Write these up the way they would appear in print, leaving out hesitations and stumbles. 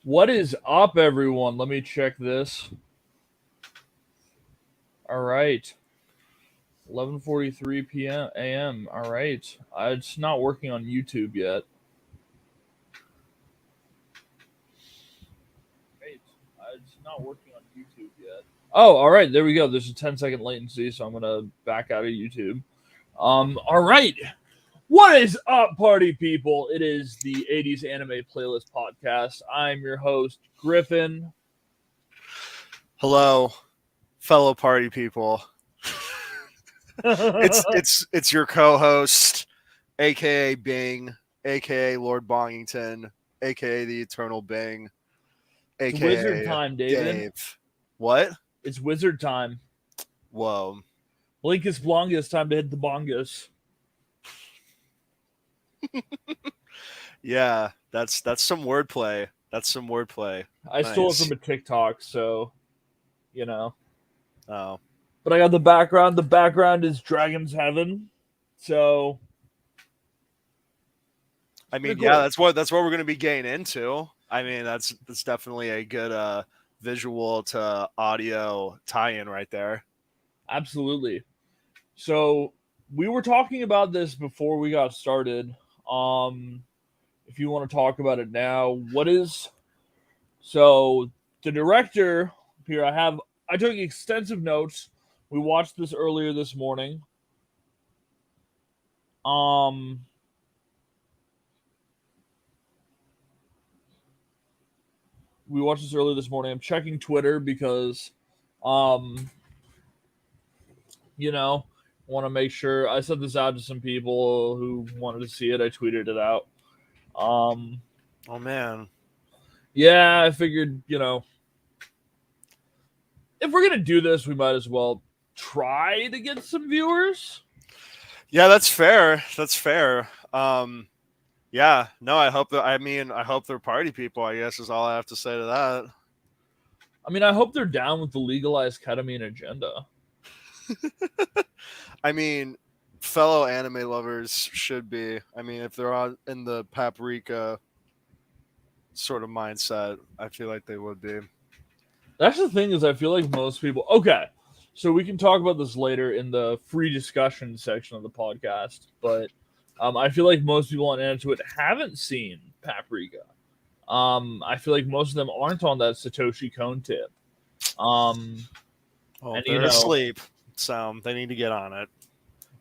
What is up, everyone? Let me check this. All right. 11:43 p.m. a.m. All right. It's not working on YouTube yet. Right. It's not working on YouTube yet. Oh, all right. There we go. There's a 10-second latency, so I'm going to back out of YouTube. All right. What is up, party people? It is the 80s Anime Playlist Podcast. I'm your host, Griffin. Hello, fellow party people. It's your co-host, aka Bing, aka Lord Bongington, aka the Eternal Bing, It's aka wizard time, David. Dave. What? It's wizard time. Whoa. Blinkus Blongus, time to hit the bongus. Yeah, that's some wordplay. That's some wordplay. I stole it Nice. from a TikTok, so you know. Oh, But I got the background. The background is Dragon's Heaven. So I mean, pretty yeah, cool. that's what we're gonna be getting into. I mean, that's definitely a good visual to audio tie-in right there. Absolutely. So we were talking about this before we got started. If you want to talk about it now, so the director here? I took extensive notes. We watched this earlier this morning. Um, we watched this earlier this morning. I'm checking Twitter because, um, you know, want to make sure I sent this out to some people who wanted to see it. I tweeted it out. Um, Oh man. yeah, I figured, if we're gonna do this, we might as well try to get some viewers. Yeah, that's fair. That's fair. Yeah, no, I hope they're party people, I guess is all I have to say to that. I mean, I hope they're down with the legalized ketamine agenda. I mean, fellow anime lovers should be. I mean, if they're on in the paprika sort of mindset, I feel like they would be. That's the thing is, I feel like most people. Okay, so we can talk about this later in the free discussion section of the podcast. But I feel like most people on Antuit haven't seen Paprika. I feel like most of them aren't on that Satoshi Kon tip. Oh, And they're asleep, so they need to get on it.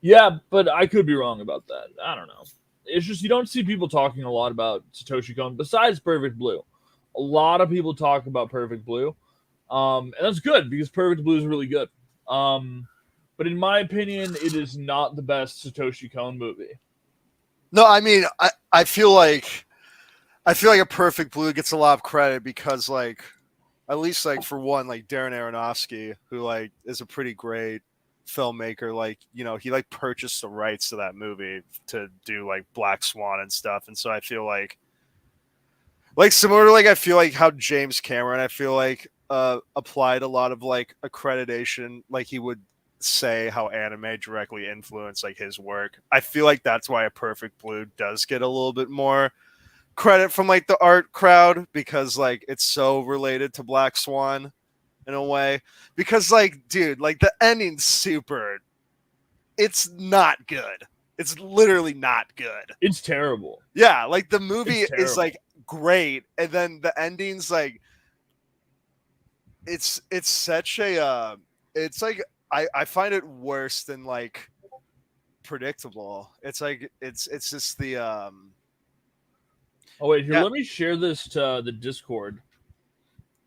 yeah, but I could be wrong about that. I don't know. It's just you don't see people talking a lot about Satoshi Kon besides Perfect Blue. A lot of people talk about Perfect Blue. And that's good because Perfect Blue is really good. But in my opinion, it is not the best Satoshi Kon movie. No, I mean, I feel like a Perfect Blue gets a lot of credit because like at least like for one, like Darren Aronofsky, who like is a pretty great filmmaker, like, he like purchased the rights to that movie to do like Black Swan and stuff. And so I feel like similar to like I feel like how James Cameron, I feel like applied a lot of like accreditation, like he would say how anime directly influenced like his work. I feel like that's why A Perfect Blue does get a little bit more credit from like the art crowd because like it's so related to Black Swan in a way. Because like, dude, like the ending's super. It's not good. It's literally not good. It's terrible. Yeah, like the movie It's is terrible. like great, and then the ending's like it's such a it's like I find it worse than like predictable. It's like it's just the Oh wait, here, yeah, let me share this to the Discord.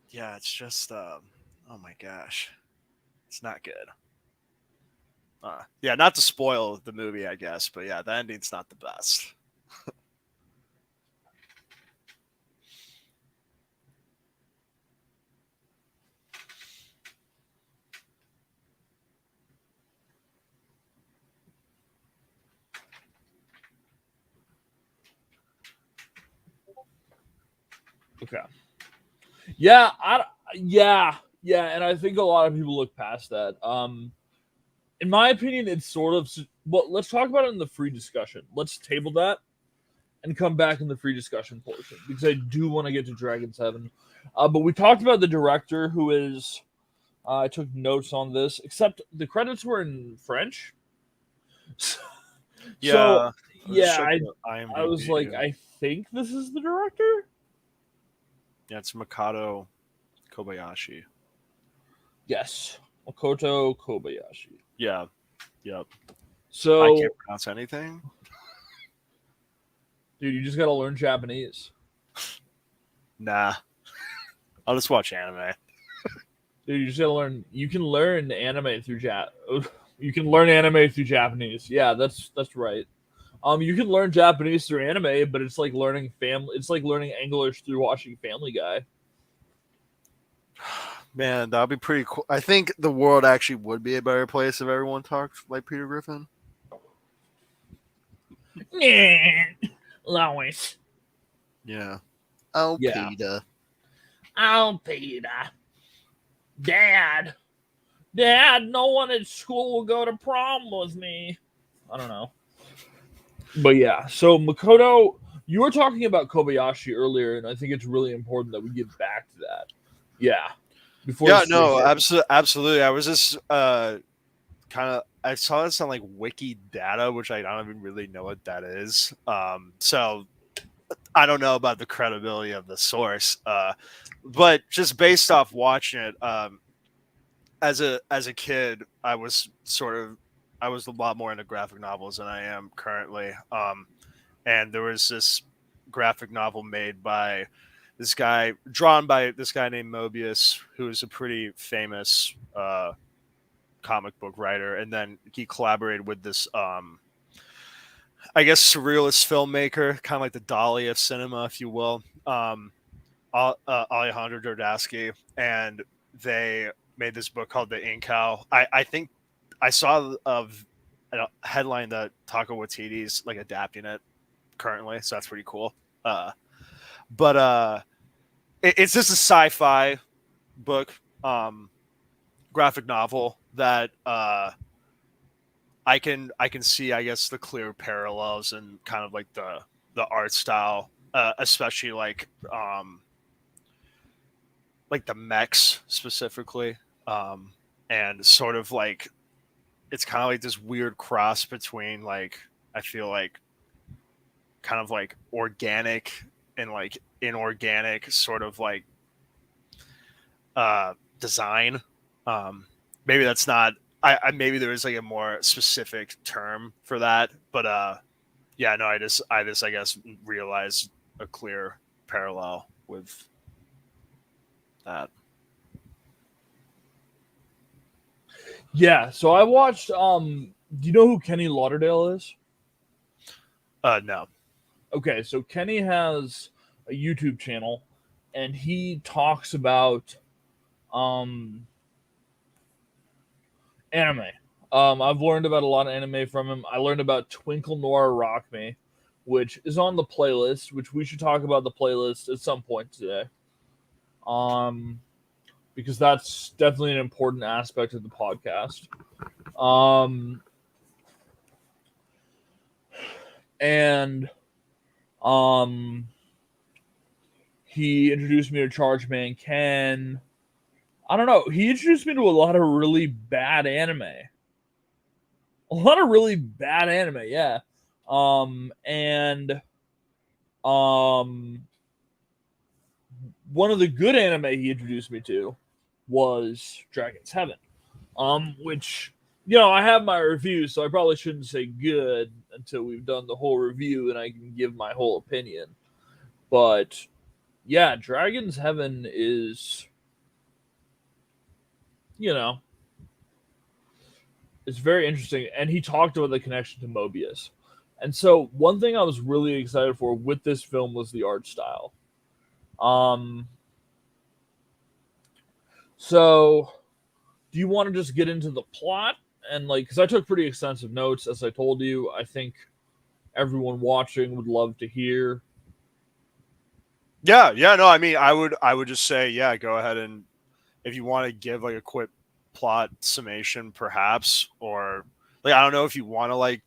yeah, it's just oh my gosh. It's not good. Yeah, not to spoil the movie, I guess, but yeah, the ending's not the best. Okay. Yeah, yeah, and I think a lot of people look past that. In my opinion, it's sort of well. Let's talk about it in the free discussion. Let's table that. and come back in the free discussion portion because I do want to get to Dragon's Heaven. But we talked about the director, who is. I took notes on this, except the credits were in French. Yeah. So yeah, I was like, IMDb. I think this is the director. Yeah, it's Makoto Kobayashi. Yes, Makoto Kobayashi. Yeah. Yep. So, I can't pronounce anything. dude, you just gotta learn Japanese. Nah. I'll just watch anime. Dude, you just gotta learn. You can learn anime through You can learn anime through Japanese. Yeah, that's right. You can learn Japanese through anime, but it's like learning It's like learning English through watching Family Guy. Man, that'd be pretty cool. I think the world actually would be a better place if everyone talked like Peter Griffin. Lois. Yeah. Oh, Yeah. Peter. Oh, Peter. Dad, no one at school will go to prom with me. I don't know. But yeah, so Makoto, you were talking about Kobayashi earlier, and I think it's really important that we get back to that. Yeah. Absolutely. I was just I saw this on like Wiki Data, which I don't even really know what that is. So I don't know about the credibility of the source. But just based off watching it, as a kid, I was a lot more into graphic novels than I am currently. And there was this graphic novel made by drawn by this guy named Mobius, who is a pretty famous comic book writer. And then he collaborated with this, I guess, surrealist filmmaker, kind of like the Dali of cinema, if you will, Alejandro Jodorowsky, and they made this book called The Incal. I think I saw a headline that Taika Waititi's like adapting it currently, so that's pretty cool. But it's just a sci-fi book, graphic novel that I can see, I guess, the clear parallels and kind of like the art style, especially like the mechs specifically, and sort of like it's kind of like this weird cross between, like, I feel like kind of like organic and like inorganic sort of like design. Maybe that's not, I maybe there is like a more specific term for that, but yeah, no, I just I guess realized a clear parallel with that. Yeah, so I watched do you know who Kenny Lauderdale is? No. Okay, so Kenny has a YouTube channel and he talks about anime. I've learned about a lot of anime from him. I learned about Twinkle Noir Rock Me, which is on the playlist, which we should talk about the playlist at some point today. Because that's definitely an important aspect of the podcast. And he introduced me to Charge Man Ken. I don't know. He introduced me to a lot of really bad anime. Yeah. And one of the good anime he introduced me to was Dragon's Heaven. Which, I have my review, so I probably shouldn't say good until we've done the whole review and I can give my whole opinion. But yeah, Dragon's Heaven is, it's very interesting. And he talked about the connection to Mobius. And so one thing I was really excited for with this film was the art style. So do you want to just get into the plot? And because I took pretty extensive notes, as I told you, I think everyone watching would love to hear. Yeah, no, I mean, I would just say, yeah, go ahead, and if you want to give like a quick plot summation, perhaps, or like, I don't know if you want to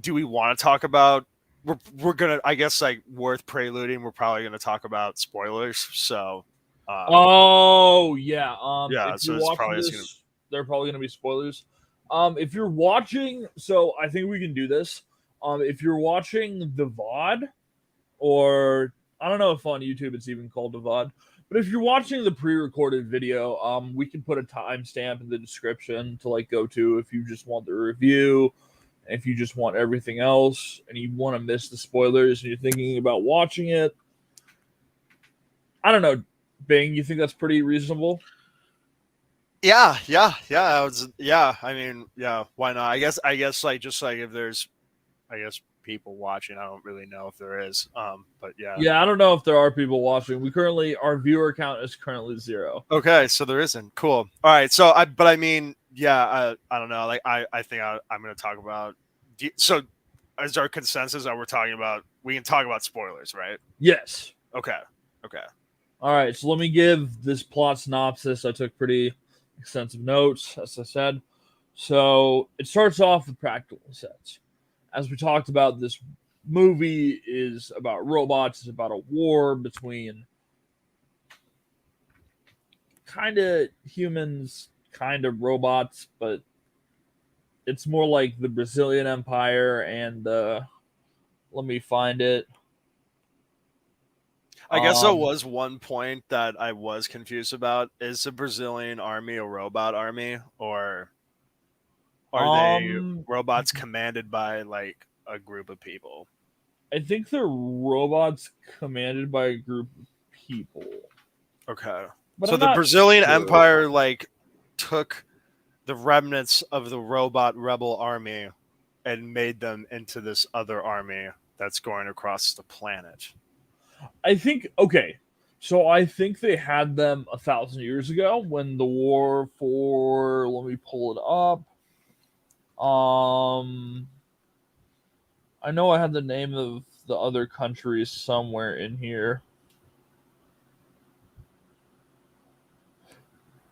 do we want to talk about we're gonna, I guess, like worth preluding. We're probably gonna talk about spoilers. So, Oh yeah. yeah. If So you're it's watching probably just gonna. this, there are probably gonna be spoilers. If you're watching, so I think we can do this. If you're watching the VOD, or I don't know if on YouTube it's even called the VOD, but if you're watching the pre-recorded video, we can put a timestamp in the description to like go to if you just want the review, if you just want everything else, and you want to miss the spoilers and you're thinking about watching it. I don't know, Bing, you think that's pretty reasonable? Yeah. I mean, yeah. Why not? I guess, like just like if there's, I guess people watching. I don't really know if there is. But yeah. Yeah, I don't know if there are people watching. Our viewer count is currently 0. Okay, so there isn't. Cool. All right. So but I mean, yeah. I don't know. Like I think I'm gonna talk about. So, is our consensus that we're talking about? We can talk about spoilers, right? Yes. Okay. Okay. All right, so let me give this plot synopsis. I took pretty extensive notes, as I said. So it starts off with practical sets. As we talked about, this movie is about robots. It's about a war between kind of humans, kind of robots, but it's more like the Brazilian Empire and let me find it. I guess there was one point that I was confused about. Is the Brazilian army a robot army, or are they um, robots commanded by like a group of people? I think they're robots commanded by a group of people, Okay. but So I'm the not Brazilian sure. Empire like took the remnants of the robot rebel army and made them into this other army that's going across the planet. I think okay. So I think they had them 1,000 years ago when the war for let me pull it up. I know I had the name of the other countries somewhere in here.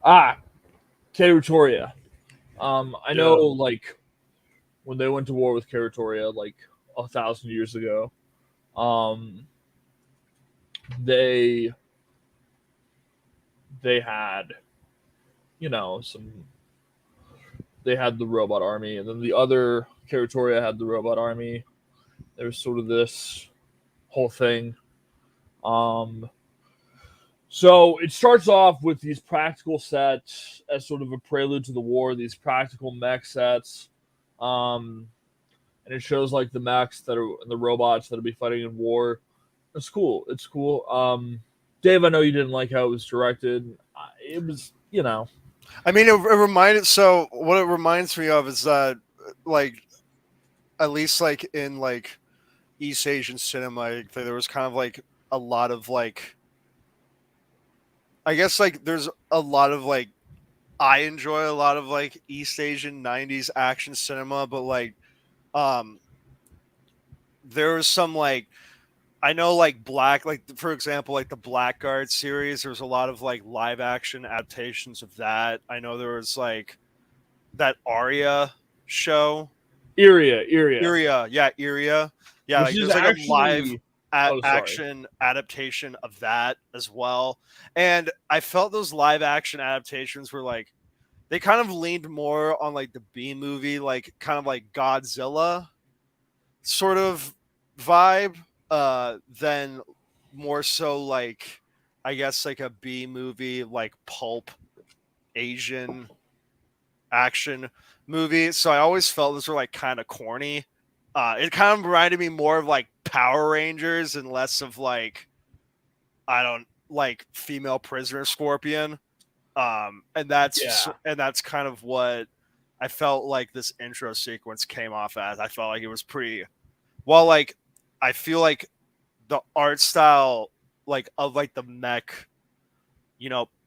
Ah, Territoria. I know Yeah. like when they went to war with Territoria like 1,000 years ago. Um, they they had some they had the robot army, and then the other Territoria had the robot army. There was sort of this whole thing. Um, so it starts off with these practical sets as sort of a prelude to the war. These practical mech sets, and it shows like the mechs that are the robots that'll be fighting in war. It's cool. It's cool. Dave, I know you didn't like how it was directed. It was, I mean, it reminded. So what it reminds me of is that, like, at least like in like East Asian cinema, like, there was kind of like a lot of like, I guess like there's a lot of like, I enjoy a lot of like East Asian '90s action cinema, but like, um, there was some like, I know like like for example, like the Blackguard series. There's a lot of like live action adaptations of that. I know there was like that Aria show. Iria, Iria, yeah, Iria. Yeah, which like is there's like a live actually. Oh, sorry. action adaptation of that as well. And I felt those live action adaptations were like, they kind of leaned more on like the B movie, like kind of like Godzilla sort of vibe, than more so like, I guess like a B movie, like pulp Asian action movie. So I always felt those were like kind of corny. It kind of reminded me more of like Power Rangers and less of like, I don't like female prisoner Scorpion. Yeah. And that's kind of what I felt like this intro sequence came off as. I felt like it was pretty well. Like I feel like the art style, like of like the mech,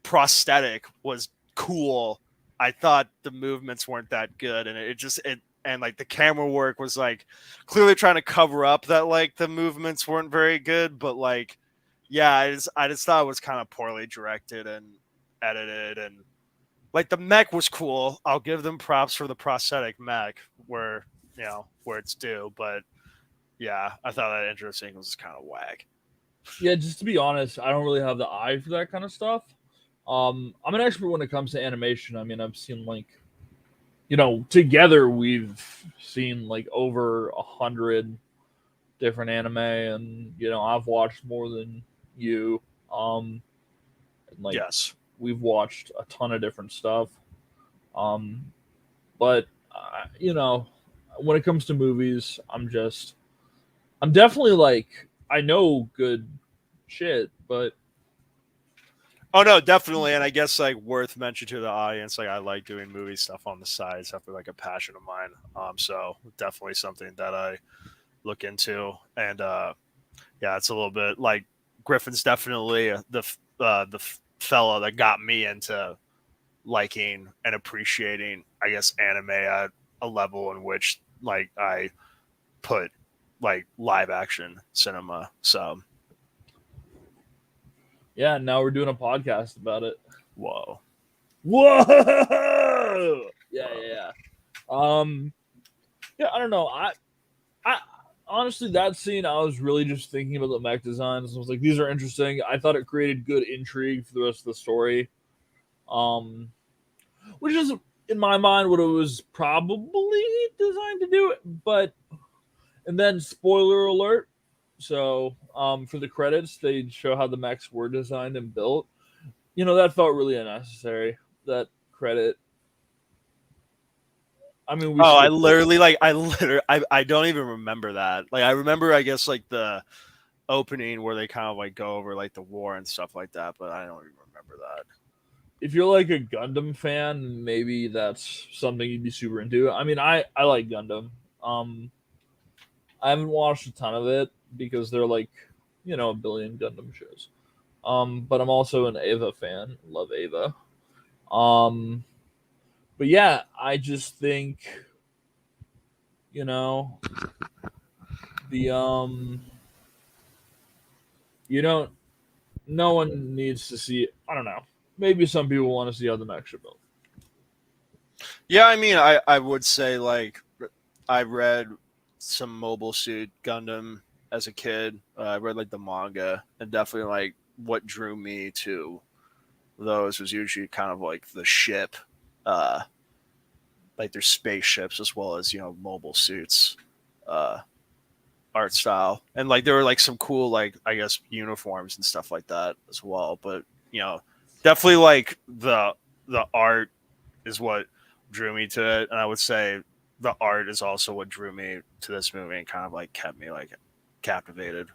prosthetic was cool. I thought the movements weren't that good, and it and like the camera work was like clearly trying to cover up that like the movements weren't very good, but like, yeah, I just thought it was kind of poorly directed and edited, and like the mech was cool. I'll give them props for the prosthetic mech where where it's due, but Yeah, I thought that intro sequence was kind of whack. Yeah, just to be honest, I don't really have the eye for that kind of stuff. I'm an expert when it comes to animation. I mean, I've seen like, together we've seen like over 100 different anime, and I've watched more than you. And, like Yes. we've watched a ton of different stuff. But when it comes to movies, I'm definitely like I know good shit, but Oh no, definitely, and I guess like worth mentioning to the audience, like I like doing movie stuff on the side. It's definitely like a passion of mine. So definitely something that I look into, and yeah, it's a little bit like Griffin's definitely the fella that got me into liking and appreciating, I guess, anime at a level in which like I put like live action cinema. So yeah, now we're doing a podcast about it. whoa, Whoa! Yeah. Yeah, I don't know. I honestly that scene I was really just thinking about the mech designs. I was like, these are interesting. I thought it created good intrigue for the rest of the story. Which is in my mind what it was probably designed to do. But and then spoiler alert. So for the credits, they show how the mechs were designed and built. That felt really unnecessary. That credit. I mean, we oh, skipped it. I don't even remember that. Like I remember, I guess like the opening where they kind of like go over like the war and stuff like that, but I don't even remember that. If you're like a Gundam fan, maybe that's something you'd be super into. I mean, I like Gundam. I haven't watched a ton of it because they're like, a billion Gundam shows. But I'm also an Ava fan. Love Ava. Um, but yeah, I just think, you know, the you don't. No one needs to see. I don't know. Maybe some people want to see how the mech should build. Yeah, I mean, I would say like I read some Mobile Suit Gundam as a kid. I read like the manga, and definitely like what drew me to those was usually kind of like the ship, uh, like their spaceships as well as mobile suits, uh, art style, and like there were like some cool like I guess uniforms and stuff like that as well. But definitely like the art is what drew me to it, and I would say the art is also what drew me to this movie and kind of like kept me like captivated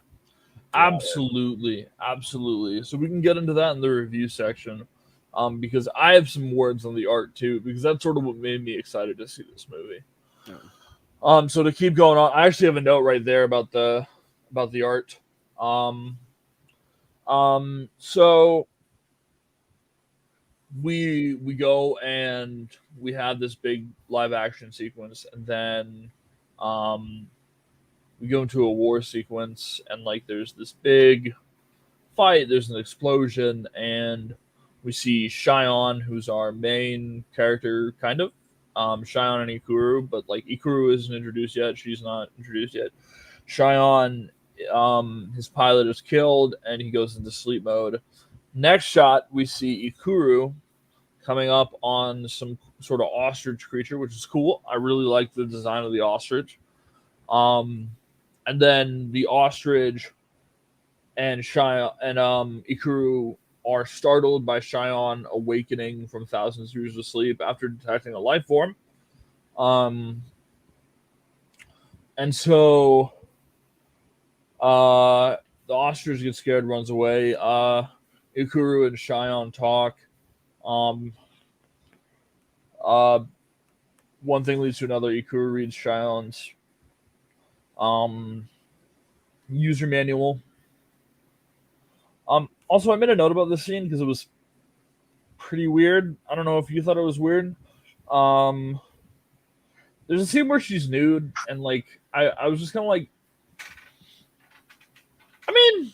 throughout it. Absolutely, absolutely. So we can get into that in the review section, because I have some words on the art too, because that's sort of what made me excited to see this movie. Yeah. So to keep going on, I actually have a note right there about the art. Um, so we go and we have this big live action sequence, and then um, we go into a war sequence, and like there's this big fight, there's an explosion, and we see Shion, who's our main character, kind of. Shion and Ikuru, but like Ikuru isn't introduced yet. She's not introduced yet. Shion, his pilot is killed, and he goes into sleep mode. Next shot, we see Ikuru coming up on some sort of ostrich creature, which is cool. I really like the design of the ostrich. Um, and then the ostrich and Shion and Ikuru are startled by Shion awakening from thousands of years of sleep after detecting a life form. Um, and so the ostrich gets scared, runs away. Ikuru and Shion talk. Um, uh, One thing leads to another. Ikuru reads Shion's um, user manual. Also, I made a note about this scene because it was pretty weird. I don't know if you thought it was weird. Um, there's a scene where she's nude, and like I was just kind of like, I mean,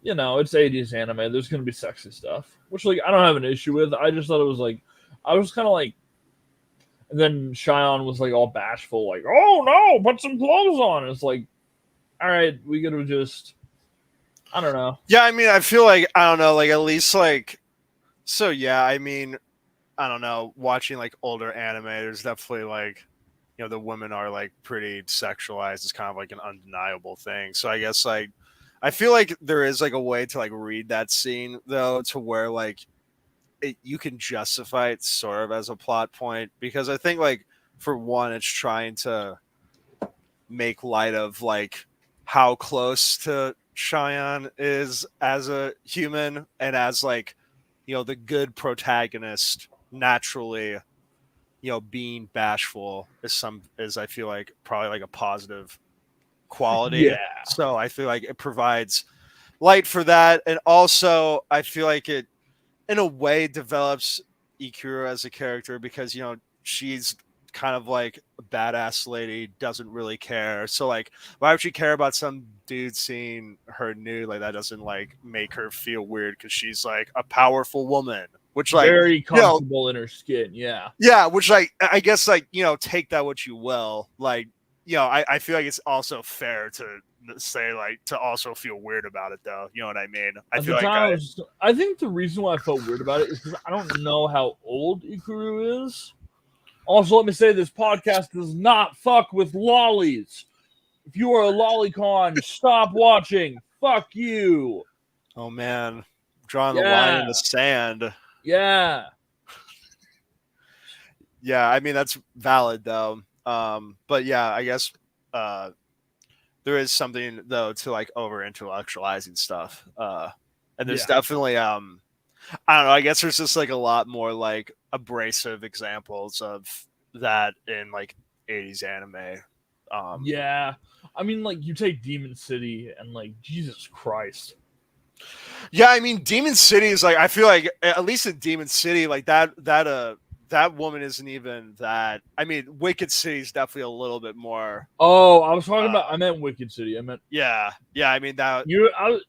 it's 80s anime. There's gonna be sexy stuff, which like I don't have an issue with. I just thought it was like, I was kind of like, and then Shion was like all bashful, like, oh no, put some clothes on. It's like, all right, we gotta just, I don't know. Yeah, I mean, I feel like I don't know, like at least like so. Yeah, I mean, I don't know. Watching like older anime, there's definitely like the women are like pretty sexualized. It's kind of like an undeniable thing. So I guess like I feel like there is like a way to like read that scene though to where like you can justify it sort of as a plot point because I think like for one, it's trying to make light of like how close to Cheyenne is as a human and as like the good protagonist naturally being bashful is I feel like probably like a positive quality. Yeah, So I feel like it provides light for that, and also I feel like it in a way develops Ikuru as a character because she's kind of like a badass lady, doesn't really care. So like, why would she care about some dude seeing her nude? Like that doesn't like make her feel weird because she's like a powerful woman, which like very comfortable in her skin. Yeah, yeah, which like I guess like take that what you will. Like I feel like it's also fair to say like to also feel weird about it though. You know what I mean? I at feel the like time, I think the reason why I felt weird about it is because I don't know how old Ikuru is. Also, let me say this podcast does not fuck with lollies. If you are a lolicon, stop watching. Fuck you. oh man, drawing the line Yeah. in the sand. Yeah. Yeah, I mean that's valid though. But yeah, I guess uh, there is something though to like over intellectualizing stuff. And there's Yeah. definitely I don't know. I guess there's just like a lot more like abrasive examples of that in like 80s anime. Yeah. I mean, like, you take Demon City and, like, Jesus Christ. Yeah, I mean, Demon City is like I feel like at least in Demon City, like that woman isn't even that. I mean, Wicked City is definitely a little bit more. Oh, I was talking about, I meant Wicked City. I meant, Yeah. I mean that.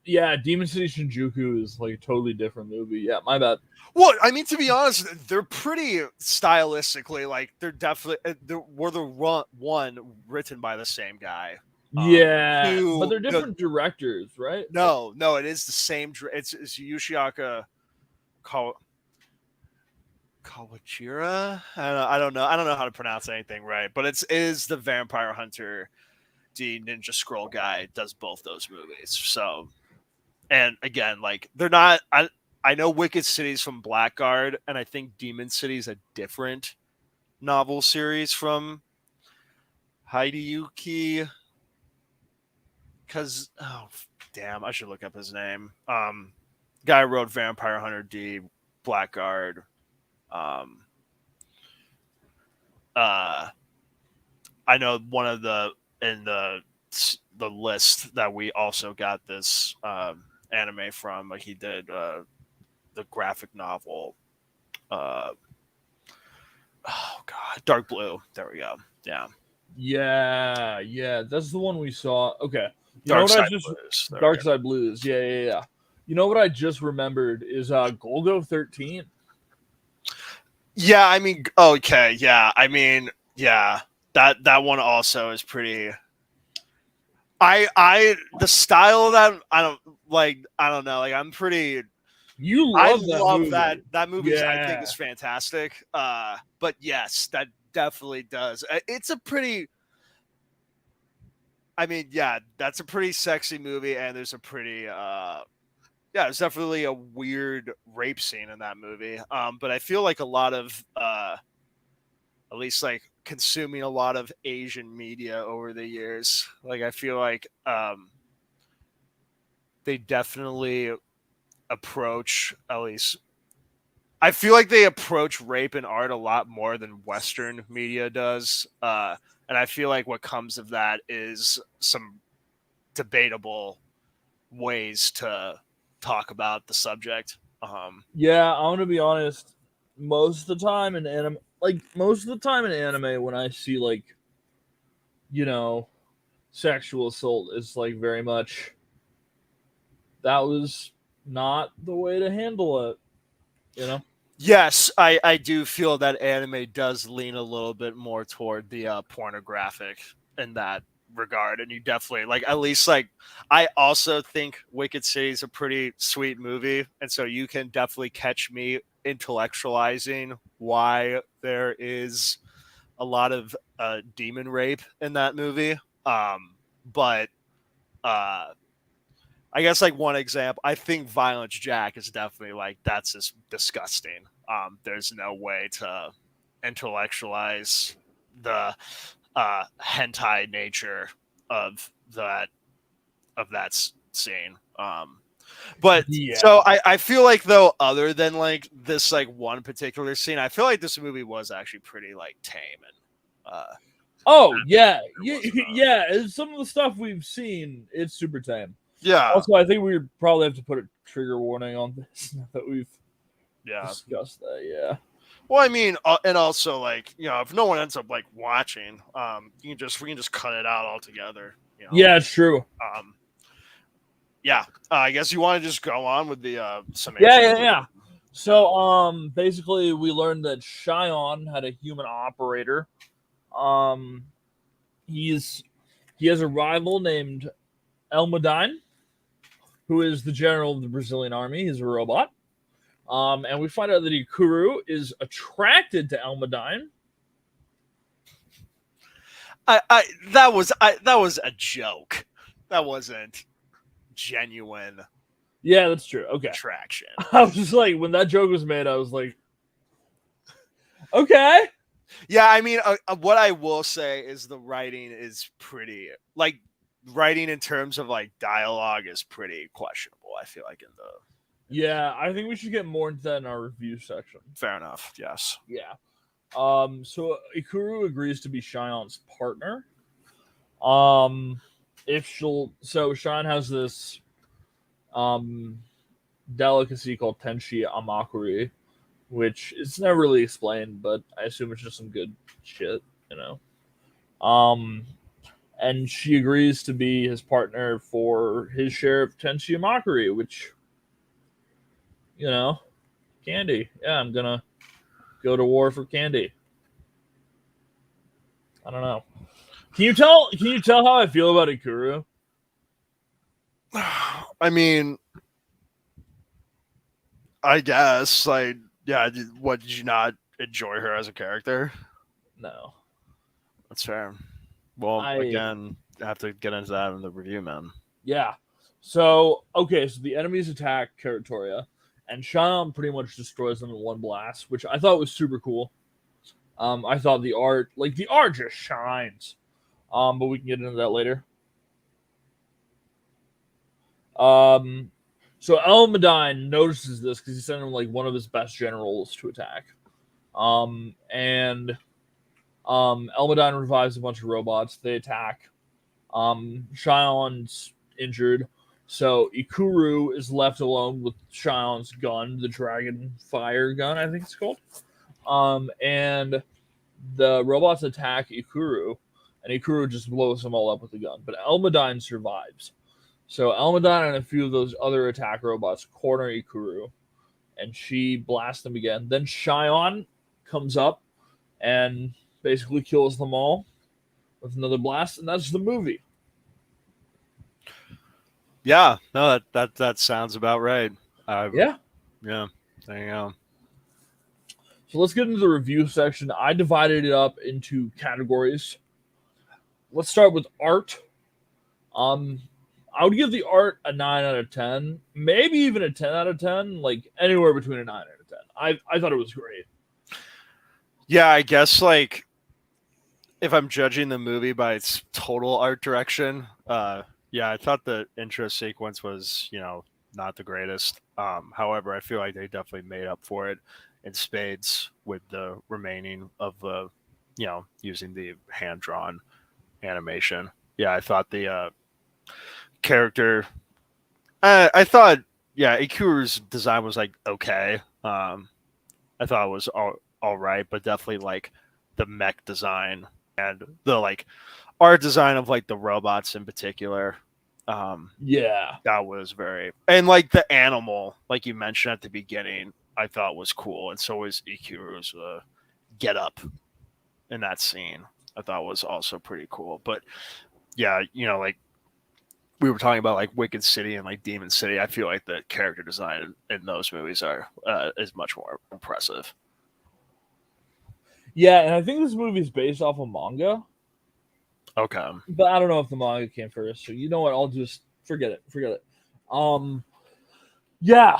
yeah, Demon City Shinjuku is, like, a totally different movie. Yeah, my bad. Well, I mean, to be honest, they're pretty stylistically like they're definitely were the one written by the same guy. Yeah, but they're The different directors, right? no, it is the same. It's Yoshiaka Kawachira. I don't know how to pronounce anything right, but it is the Vampire Hunter, the Ninja Scroll guy does both those movies. So, and again, like they're not. I know Wicked City's from Blackguard, and I think Demon City is a different novel series from Hideyuki. Because damn, I should look up his name. Guy wrote Vampire Hunter D, Blackguard. I know one of the in the list that we also got this anime from. Like he did the graphic novel. Oh God, Dark Blue. There we go. Yeah. Yeah, that's the one we saw. Okay, Dark Side Blues. Dark Side Blues. Yeah. You know what I just remembered is Golgo 13. Yeah, I mean, okay, yeah, I mean, yeah, that one also is pretty. The style of that I don't know, like I'm pretty. You I love love movie. that movie. Yeah. I think is fantastic. But yes, that definitely does. It's a pretty. I mean, yeah, that's a pretty sexy movie, and there's a pretty. Yeah, it's definitely a weird rape scene in that movie. But I feel like a lot of, at least like consuming a lot of Asian media over the years, like I feel like they definitely approach at least. I feel like they approach rape and art a lot more than Western media does, and I feel like what comes of that is some debatable ways to talk about the subject. Yeah, I'm gonna be honest. Most of the time in anime, when I see like, sexual assault, is like very much that was not the way to handle it. Yes, I do feel that anime does lean a little bit more toward the pornographic in that regard, and you definitely like at least like I also think Wicked City is a pretty sweet movie, and so you can definitely catch me intellectualizing why there is a lot of demon rape in that movie. But I guess like one example, I think Violence Jack is definitely like that's just disgusting. There's no way to intellectualize the hentai nature of that scene. But Yeah. so I feel like though, other than like this like one particular scene, I feel like this movie was actually pretty like tame and Oh yeah, there wasn't yeah. Some of the stuff we've seen, it's super tame. yeah, Also, I think we probably have to put a trigger warning on this now that we've yeah. discussed that. Yeah. Well, I mean, and also like if no one ends up like watching, we can just cut it out altogether. Yeah, it's true. Yeah. I guess you want to just go on with the summation. Yeah. So, basically, we learned that Shion had a human operator. He has a rival named Elmadine, who is the general of the Brazilian army. He's a robot. And we find out that Ikuru is attracted to Elmadine. That was a joke. That wasn't genuine Yeah, that's true. Okay. attraction. I was just like, when that joke was made, I was like, okay. Yeah, I mean, what I will say is the writing is pretty like writing in terms of like dialogue is pretty questionable. I feel like in the Yeah, I think we should get more into that in our review section. fair enough. Yes. Yeah. So Ikuru agrees to be Shion's partner. So Shion has this delicacy called Tenshi Amakuri, which is never really explained, but I assume it's just some good shit, and she agrees to be his partner for his share of Tenshi Amakuri, which, candy. Yeah, I'm gonna go to war for candy. I don't know. Can you tell how I feel about Ikuru? I mean, I guess like yeah. What did you not enjoy her as a character? No. That's fair. Well, again, I have to get into that in the review, man. Yeah. So the enemies attack Territoria, and Shion pretty much destroys them in one blast, which I thought was super cool. I thought the art just shines. But we can get into that later. So Elmadine notices this because he sent him like one of his best generals to attack. And Elmadine revives a bunch of robots. They attack. Shion's injured, so Ikuru is left alone with Shion's gun, the Dragon Fire gun, I think it's called. And the robots attack Ikuru, and Ikuru just blows them all up with the gun. But Elmadine survives. So Elmadine and a few of those other attack robots corner Ikuru, and she blasts them again. Then Shion comes up and basically kills them all with another blast, and that's the movie. Yeah, no, that sounds about right. Yeah. There you go. So let's get into the review section. I divided it up into categories. Let's start with art. I would give the art a 9 out of 10, maybe even a 10 out of 10, like anywhere between a 9 out of 10. I thought it was great. Yeah, I guess like if I'm judging the movie by its total art direction, yeah, I thought the intro sequence was, not the greatest. However, I feel like they definitely made up for it in spades with the remaining of the, using the hand-drawn animation. Yeah, I thought the character, I thought, yeah, Ikuru's design was like okay. I thought it was all right, but definitely like the mech design and the like art design of like the robots in particular. Yeah, that was very, and like the animal, like you mentioned at the beginning, I thought was cool, and so was Ikuru's get up in that scene. I thought was also pretty cool, but yeah, like we were talking about like Wicked City and like Demon City, I feel like the character design in those movies are is much more impressive. Yeah, and I think this movie is based off a manga, Okay. but I don't know if the manga came first. So you know what? I'll just forget it. Forget it. Um, yeah,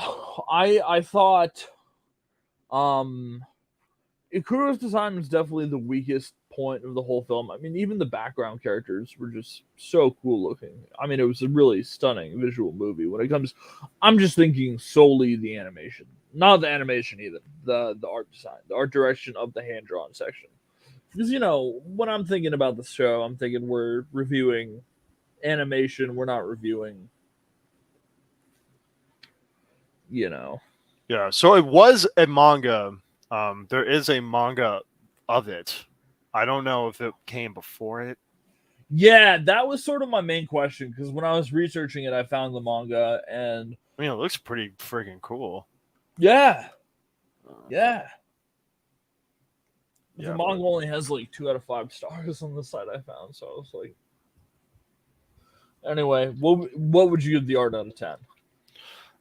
I thought Ikuro's design was definitely the weakest point of the whole film. I mean, even the background characters were just so cool looking. I mean, it was a really stunning visual movie. When it comes, I'm just thinking solely the animation, not the animation either. The art design, the art direction of the hand drawn section. Because when I'm thinking about the show, I'm thinking we're reviewing animation. We're not reviewing, you know. Yeah. So it was a manga. There is a manga of it. I don't know if it came before it. Yeah, that was sort of my main question because when I was researching it, I found the manga and I mean, it looks pretty freaking cool. yeah, yeah. Yeah, The manga only has like 2 out of 5 stars on the site I found, so I was like, anyway, what would you give the art out of 10?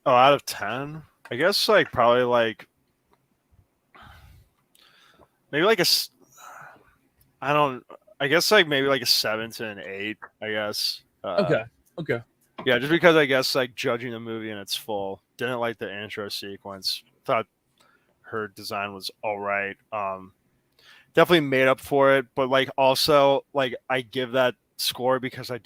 Oh, out of 10, I guess like probably like maybe like I don't. I guess like maybe like a 7 to an 8. I guess. Okay. Yeah, just because I guess like judging the movie in its full, didn't like the intro sequence. Thought her design was all right. Definitely made up for it, but like also like I give that score because I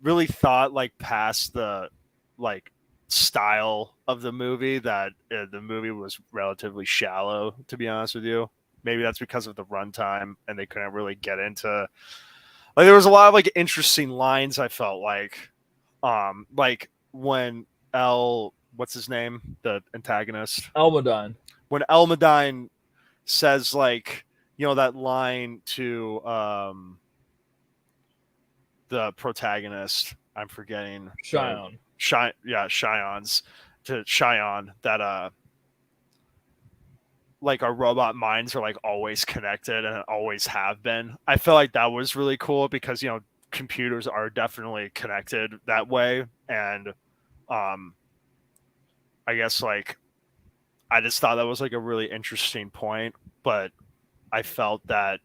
really thought like past the like style of the movie that the movie was relatively shallow, to be honest with you. Maybe that's because of the runtime and they couldn't really get into like there was a lot of like interesting lines I felt like when what's his name, the antagonist, Almadine. when Elmadine says like that line to the protagonist, I'm forgetting Cheyenne. Cheyenne's to Cheyenne that like our robot minds are like always connected and always have been. I feel like that was really cool because computers are definitely connected that way, and um I guess like I just thought that was like a really interesting point, but I felt that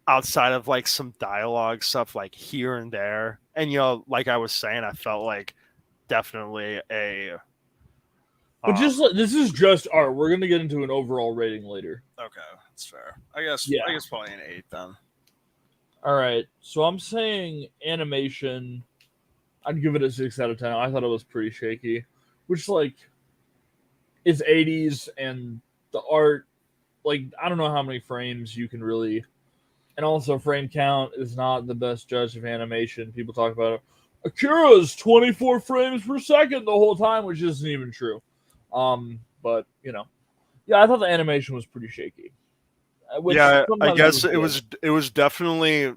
outside of like some dialogue stuff like here and there, and like I was saying, I felt like definitely a But just this is just art. We're gonna get into an overall rating later. okay, that's fair. I guess Yeah. I guess probably an 8 then. All right. So I'm saying animation. I'd give it a 6 out of 10. I thought it was pretty shaky, which like it's 80s and the art. Like I don't know how many frames you can really, and also frame count is not the best judge of animation. People talk about it. Akira's 24 frames per second the whole time, which isn't even true. But yeah, I thought the animation was pretty shaky. Yeah, I guess it was definitely.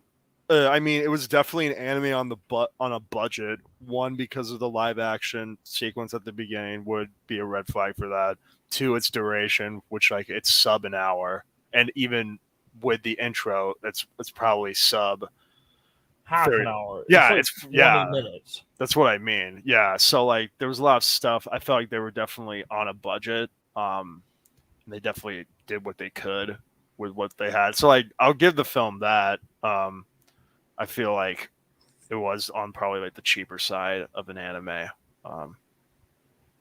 I mean, it was definitely an anime on a budget. One, because of the live action sequence at the beginning would be a red flag for that. Two, its duration, which like it's sub an hour, and even with the intro, it's probably sub half an hour. Yeah, it's 20 minutes. That's what I mean. Yeah, so like there was a lot of stuff. I felt like they were definitely on a budget. And they definitely did what they could with what they had. So like I'll give the film that. I feel like it was on probably like the cheaper side of an anime.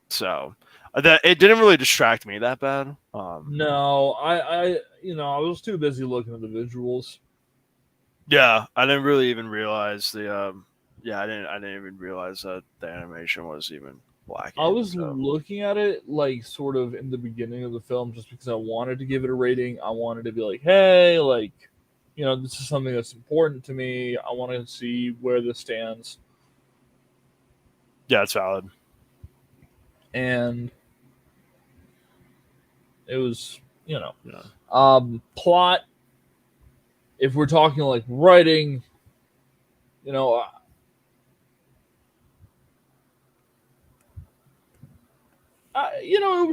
So that it didn't really distract me that bad. No, I was too busy looking at the visuals. Yeah, I didn't really even realize I didn't even realize that the animation was even lacking. I was looking at it like sort of in the beginning of the film just because I wanted to give it a rating. I wanted to be like, hey, like, this is something that's important to me. I want to see where this stands. Yeah, it's valid. And it was, plot. If we're talking like writing, it was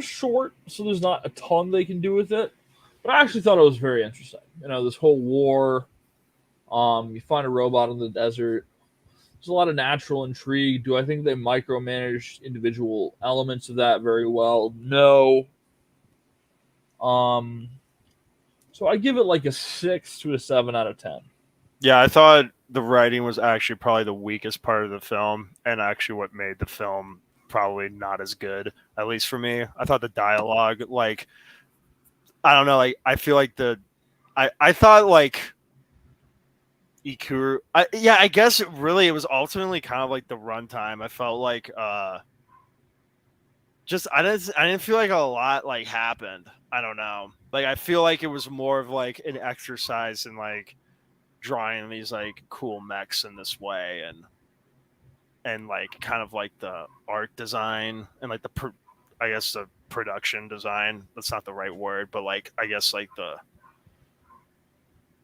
short, so there's not a ton they can do with it. But I actually thought it was very interesting. This whole war You find a robot in the desert. There's a lot of natural intrigue. Do I think they micromanaged individual elements of that very well? No. Um, so I give it like a 6 to a 7 out of 10. Yeah, I thought the writing was actually probably the weakest part of the film, and actually what made the film probably not as good, at least for me. I thought the dialogue, like, I don't know, like, I feel like I thought, like, Ikuru, yeah, I guess it was ultimately kind of like the runtime. I felt like, just, I didn't feel like a lot, like, happened. I don't know. Like, I feel like it was more of, like, an exercise in, like, drawing these like cool mechs in this way, and like kind of like the art design and like I guess the production design, that's not the right word, but like I guess like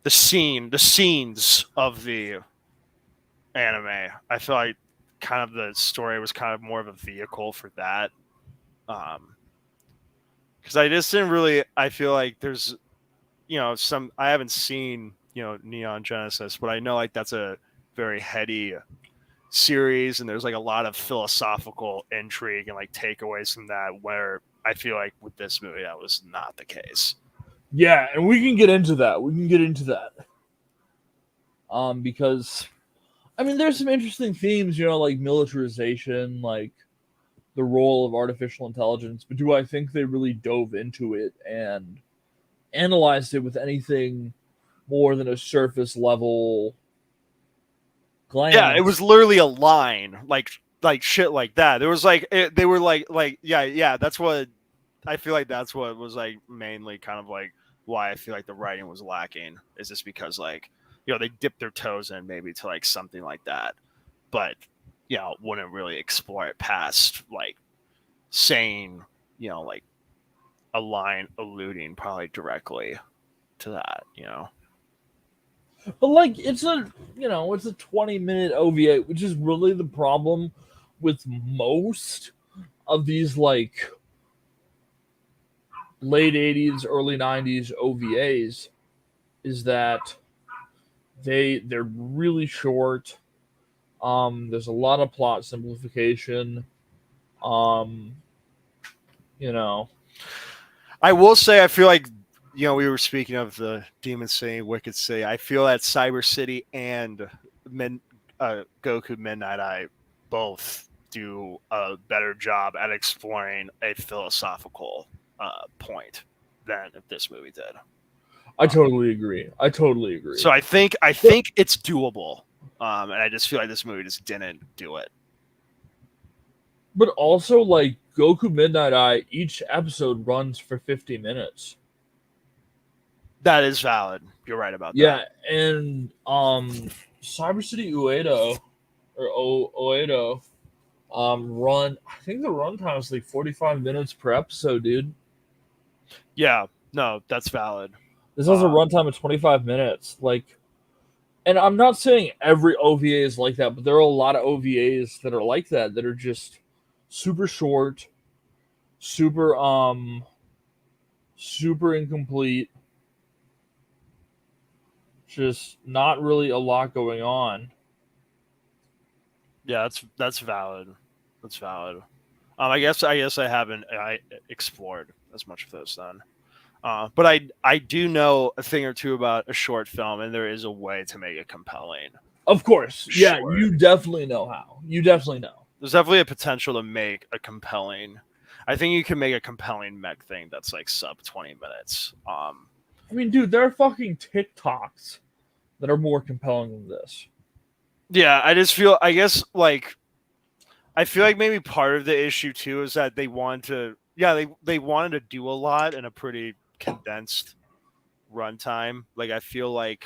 the scenes of the anime. I feel like kind of the story was kind of more of a vehicle for that, because I just didn't really, I feel like there's, some, I haven't seen, Neon Genesis, but I know like that's a very heady series, and there's like a lot of philosophical intrigue and like takeaways from that, where I feel like with this movie that was not the case. Yeah, and we can get into that. Because I mean, there's some interesting themes, like militarization, like the role of artificial intelligence. But do I think they really dove into it and analyzed it with anything more than a surface level glance? Yeah, it was literally a line, like shit like that. There was like they were like yeah. That's what I feel like. That's what was like mainly kind of like why I feel like the writing was lacking. Is just because like they dipped their toes in maybe to like something like that, but wouldn't really explore it past like saying like a line alluding probably directly to that. But like it's a 20-minute OVA, which is really the problem with most of these like late 80s, early 90s OVAs, is that they're really short. There's a lot of plot simplification. Um, you know, I will say I feel like we were speaking of the Demon City, Wicked City. I feel that Cyber City and Goku Midnight Eye both do a better job at exploring a philosophical point than this movie did. I totally agree. So I think it's doable, and I just feel like this movie just didn't do it. But also, like Goku Midnight Eye, each episode runs for 50 minutes. That is valid. You're right about that. Yeah, and Cyber City Uedo or Oedo run. I think the runtime is like 45 minutes per episode, dude. Yeah, no, that's valid. This has a runtime of 25 minutes. Like, and I'm not saying every OVA is like that, but there are a lot of OVAs that are like that are just super short, super incomplete, just not really a lot going on. Yeah, that's valid. That's valid. I guess I haven't explored as much of those then. But I do know a thing or two about a short film, and there is a way to make it compelling. Of course. Yeah, you definitely know how. You definitely know. There's definitely a potential to make a compelling. I think you can make a compelling mech thing that's like sub 20 minutes. I mean, dude, there are fucking TikToks that are more compelling than this. Yeah, I just feel, I guess, like, I feel like maybe part of the issue too is that they wanted to, they wanted to do a lot in a pretty condensed runtime. Like, I feel like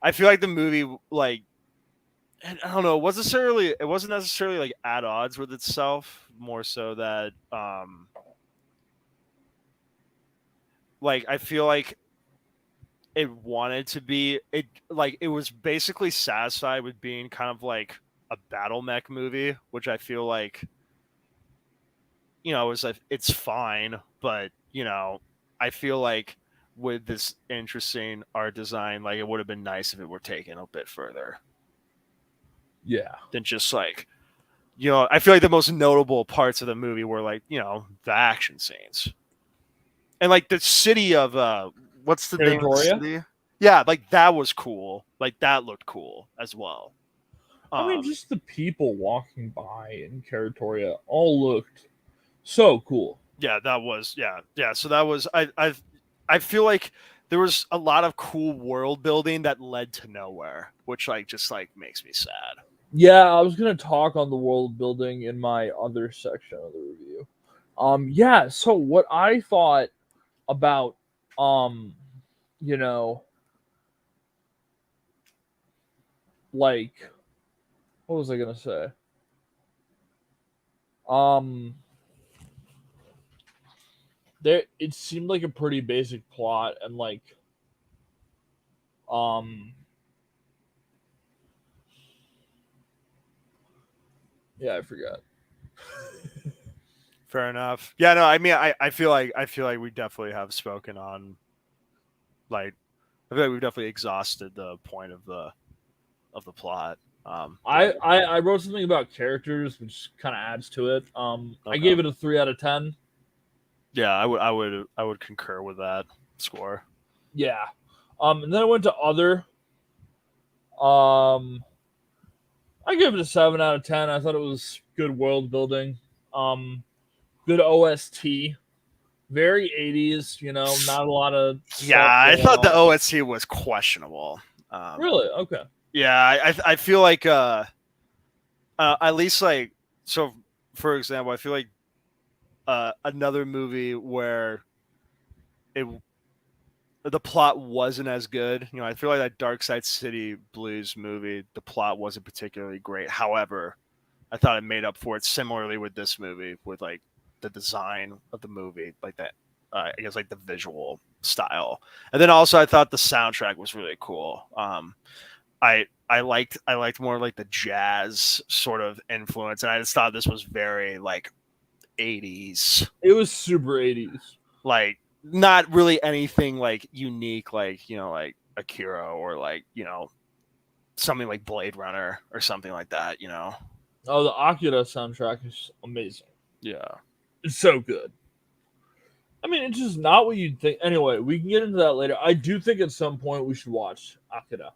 the movie, like, I don't know, it wasn't necessarily like at odds with itself, more so that like I feel like it wanted to be, it was basically satisfied with being kind of like a battle mech movie, which I feel like it's fine, but I feel like with this interesting art design, like it would have been nice if it were taken a bit further Yeah. than just like, I feel like the most notable parts of the movie were like, the action scenes and like the city of what's the name of the Territoria? city? Yeah, like that was cool. Like that looked cool as well. I mean, just the people walking by in Territoria all looked so cool. yeah, that was yeah. So that was I feel like there was a lot of cool world building that led to nowhere, which like just like makes me sad. Yeah, I was gonna talk on the world building in my other section of the review. Yeah, so what I thought about you know, like what was I gonna say? Um there it seemed like a pretty basic plot and like um yeah, I forgot. Fair enough. Yeah, no, I mean I feel like we definitely have spoken on like I feel like we've definitely exhausted the point of the plot. I wrote something about characters which kind of adds to it. I Okay. gave it a 3 out of 10. Yeah, I would concur with that score. Yeah. And then I went to other. Um, I gave it a 7 out of 10. I thought it was good world building. Good OST. Very 80s, not a lot of Yeah, I thought the OST was questionable. Really? Okay. Yeah, I feel like at least like so for example, I feel like another movie where the plot wasn't as good. I feel like that Dark Side City Blues movie, the plot wasn't particularly great. However, I thought it made up for it similarly with this movie, with like the design of the movie, like that. I guess like the visual style, and then also I thought the soundtrack was really cool. I liked more like the jazz sort of influence, and I just thought this was very like 80s. It was super 80s. Like not really anything like unique, like like Akira or like something like Blade Runner or something like that. Oh, the Akira soundtrack is amazing. Yeah. It's so good. I mean, it's just not what you'd think. Anyway, we can get into that later. I do think at some point we should watch Akira.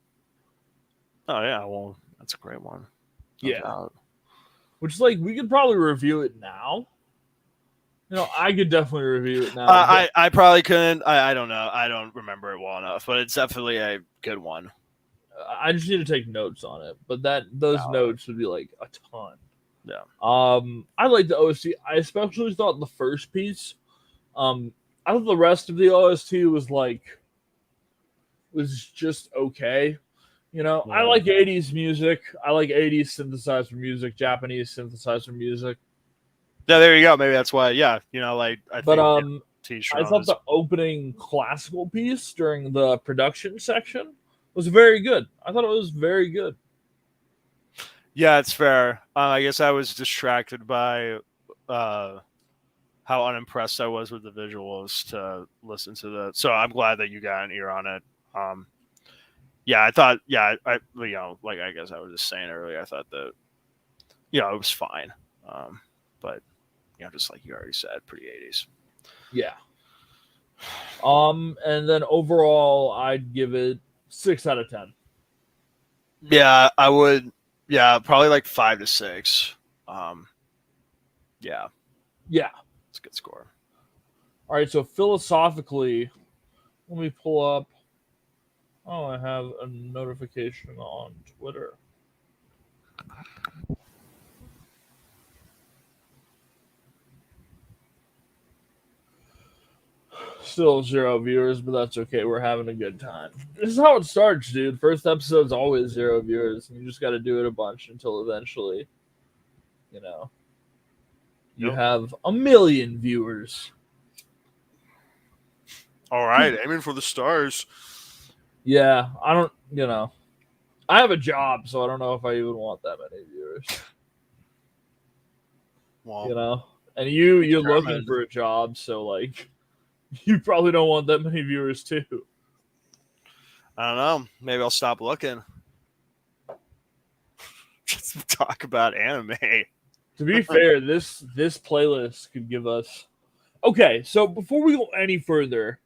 Oh yeah, well that's a great one. No Yeah. doubt. Which, like, we could probably review it now. I could definitely review it now. I probably couldn't. I don't know. I don't remember it well enough, but it's definitely a good one. I just need to take notes on it. But those notes would be like a ton. Yeah. I like the OST. I especially thought the first piece. I thought the rest of the OST was just okay. I like 80s music. I like 80s synthesizer music, Japanese synthesizer music. Yeah, there you go. Maybe that's why. Yeah, like I think. I thought the opening classical piece during the production section was very good. I thought it was very good. Yeah, it's fair. I guess I was distracted by how unimpressed I was with the visuals to listen to the. So I'm glad that you got an ear on it. Yeah, I thought. Yeah, like I guess I was just saying earlier, I thought that, it was fine. But just like you already said, pretty 80s. Yeah. And then overall, I'd give it 6 out of 10. Yeah, I would. Yeah, probably like 5 to 6. Yeah. Yeah. It's a good score. All right, so philosophically, let me pull up. Oh, I have a notification on Twitter. Still 0 viewers, but that's okay. We're having a good time. This is how it starts, dude. First episode's always 0 viewers, and you just got to do it a bunch until eventually, you have 1 million viewers. All right, aiming for the stars. Yeah, I don't, I have a job, so I don't know if I even want that many viewers. Well, And you're looking for a job, so like, You probably don't want that many viewers too. I don't know. Maybe I'll stop looking. Just talk about anime. To be fair, this playlist could give us. Okay, so before we go any further,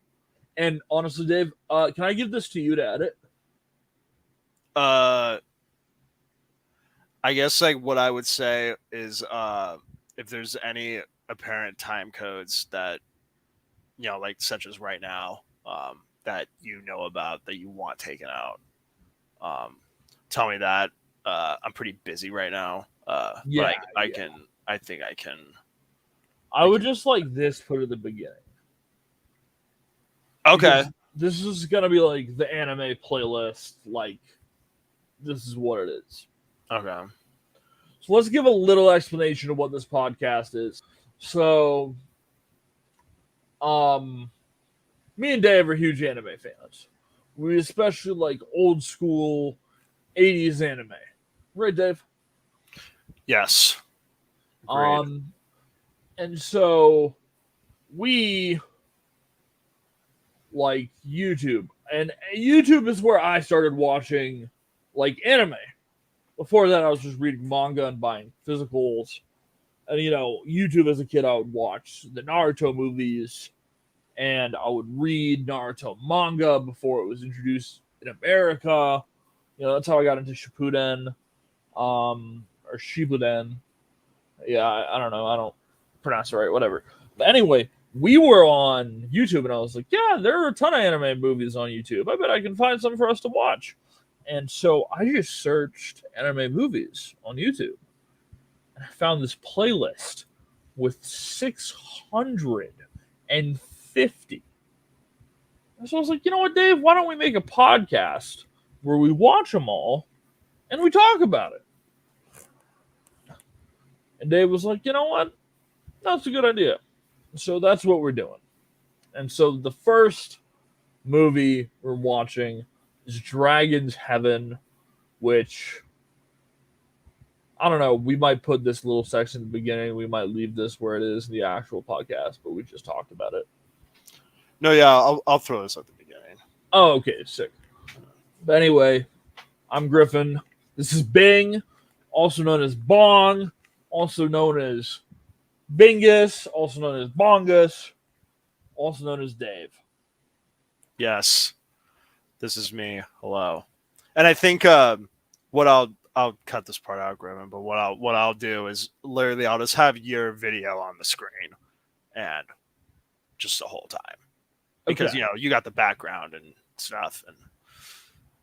and honestly, Dave, can I give this to you to edit? I guess like what I would say is if there's any apparent time codes that like such as right now, that you know about that you want taken out, tell me that. I'm pretty busy right now. Yeah, but I think I can. I would just like this put at the beginning. Okay. Because this is gonna be like the anime playlist. Like, this is what it is. Okay. So let's give a little explanation of what this podcast is. So, me and Dave are huge anime fans. We especially like old school 80s anime. Right, Dave? Yes. Agreed. And so we like YouTube. And YouTube is where I started watching like anime. Before that, I was just reading manga and buying physicals. And, YouTube as a kid, I would watch the Naruto movies and I would read Naruto manga before it was introduced in America. That's how I got into Shippuden, or Shippuden. Yeah, I don't know. I don't pronounce it right, whatever. But anyway, we were on YouTube and I was like, yeah, there are a ton of anime movies on YouTube. I bet I can find some for us to watch. And so I just searched anime movies on YouTube. And I found this playlist with 650. So I was like, you know what, Dave? Why don't we make a podcast where we watch them all and we talk about it? And Dave was like, you know what? That's a good idea. So that's what we're doing. And so the first movie we're watching is Dragon's Heaven, which, I don't know, we might put this little section at the beginning. We might leave this where it is in the actual podcast, but we just talked about it. No, yeah, I'll throw this at the beginning. Oh, okay, sick. But anyway, I'm Griffin. This is Bing, also known as Bong, also known as Bingus, also known as Bongus, also known as Dave. Yes, this is me. Hello, and I think what I'll cut this part out, Griffin. But what I'll do is literally I'll just have your video on the screen, and just the whole time, because you got the background and stuff, and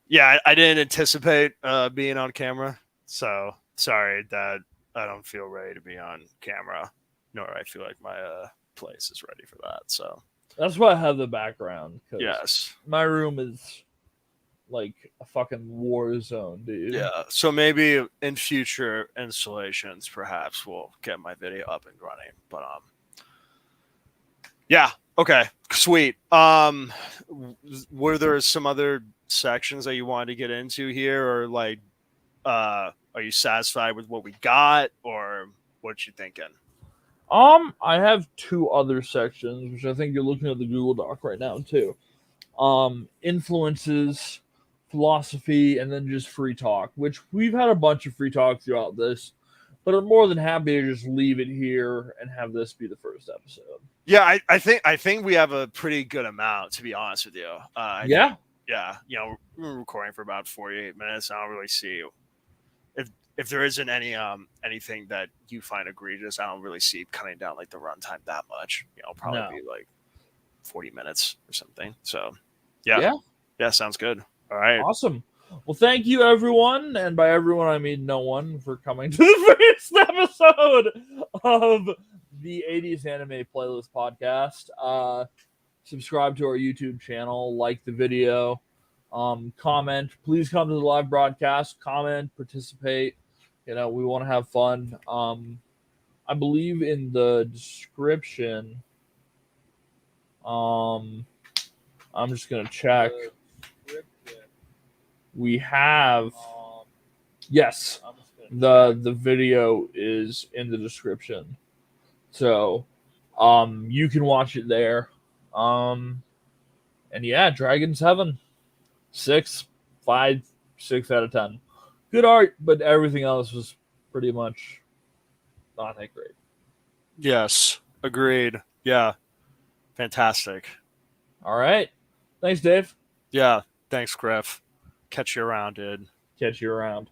yeah, I didn't anticipate being on camera, so sorry that I don't feel ready to be on camera, nor I feel like my place is ready for that. So that's why I have the background. Yes, my room is like a fucking war zone, dude. Yeah, so maybe in future installations, perhaps we'll get my video up and running. But yeah, okay, sweet. Were there some other sections that you wanted to get into here, or like, are you satisfied with what we got, or what you thinking? I have two other sections, which I think you're looking at the Google Doc right now too. Influences, philosophy, and then just free talk, which we've had a bunch of free talk throughout this, but I'm more than happy to just leave it here and have this be the first episode. Yeah, I think we have a pretty good amount, to be honest with you. Yeah. Yeah, we're recording for about 48 minutes. I don't really see if there isn't anything that you find egregious. I don't really see cutting down like the runtime that much. Probably be like 40 minutes or something. So yeah, sounds good. All right, awesome. Well, thank you everyone, and by everyone I mean no one, for coming to the first episode of the 80s Anime Playlist Podcast. Subscribe to our YouTube channel, like the video, comment. Please come to the live broadcast, comment, participate. We want to have fun. I believe in the description, I'm just going to check. We have, yes, the video is in the description. So, you can watch it there. And yeah, Dragon's Heaven, 6, 5, 6 out of 10. Good art, but everything else was pretty much not that great. Yes, agreed. Yeah, fantastic. All right. Thanks, Dave. Yeah, thanks, Griff. Catch you around, dude. Catch you around.